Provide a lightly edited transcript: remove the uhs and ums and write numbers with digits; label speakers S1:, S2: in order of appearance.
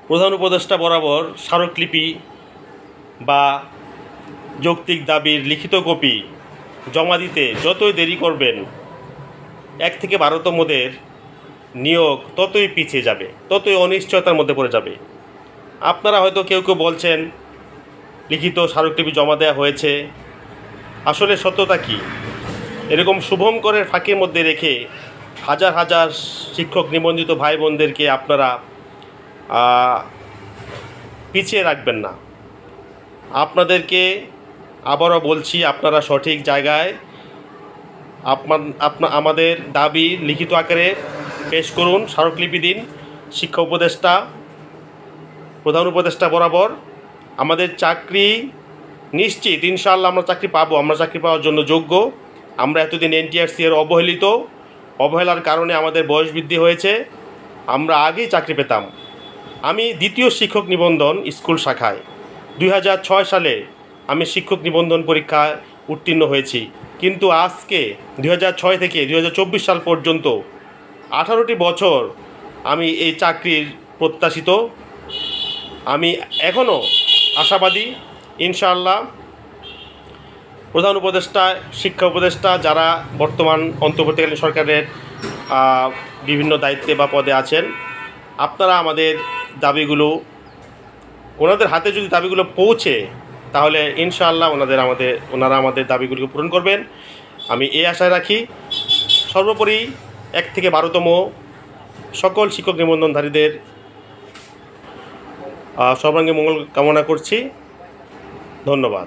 S1: প্রধান উপদেষ্টা বরাবর স্মারকলিপি বা যৌক্তিক দাবির লিখিত কপি জমা দিতে যতই দেরি করবেন 1 থেকে 12তমদের নিয়োগ ততই পিছিয়ে যাবে, ততই অনিশ্চয়তার মধ্যে পড়ে যাবে। আপনারা হয়তো কেউ কেউ বলছেন লিখিত স্মারকলিপি জমা দেওয়া হয়েছে, আসলে সত্যতা কি? এরকম শুভঙ্করের ফাঁকের মধ্যে রেখে হাজার হাজার শিক্ষক নিবন্ধিত ভাই বোনদেরকে আপনারা পিছিয়ে রাখবেন না। আপনাদেরকে আবারও বলছি, আপনারা সঠিক জায়গায় আমাদের দাবি লিখিত আকারে পেশ করুন, স্মারকলিপি দিন। শিক্ষা উপদেষ্টা, প্রধান উপদেষ্টা বরাবর আমাদের চাকরি নিশ্চিত, ইনশাআল্লাহ আমরা চাকরি পাবো, আমরা চাকরি পাওয়ার জন্য যোগ্য। আমরা এতদিন NTRC এর অবহেলার কারণে আমাদের বয়স বৃদ্ধি হয়েছে, আমরা আগেই চাকরি পেতাম। আমি দ্বিতীয় শিক্ষক নিবন্ধন স্কুল শাখায় 2006 সালে আমি শিক্ষক নিবন্ধন পরীক্ষায় উত্তীর্ণ হয়েছি, কিন্তু আজকে 2006 থেকে 2024 সাল পর্যন্ত 18টি বছর আমি এই চাকরির প্রত্যাশিত। আমি এখনও আশাবাদী, ইনশাআল্লাহ প্রধান উপদেষ্টা, শিক্ষা উপদেষ্টা যারা বর্তমান অন্তর্বর্তীকালীন সরকারের বিভিন্ন দায়িত্বে বা পদে আছেন, আপনারা আমাদের দাবিগুলো, ওনাদের হাতে যদি দাবিগুলো পৌঁছে তাহলে ইনশাআল্লাহ ওনারা আমাদের দাবিগুলোকে পূরণ করবেন, আমি এই আশায় রাখি। সর্বোপরি 1 থেকে 12তম সকল শিক্ষক নিবন্ধনধারীদের সর্বাঙ্গীন মঙ্গল কামনা করছি। ধন্যবাদ।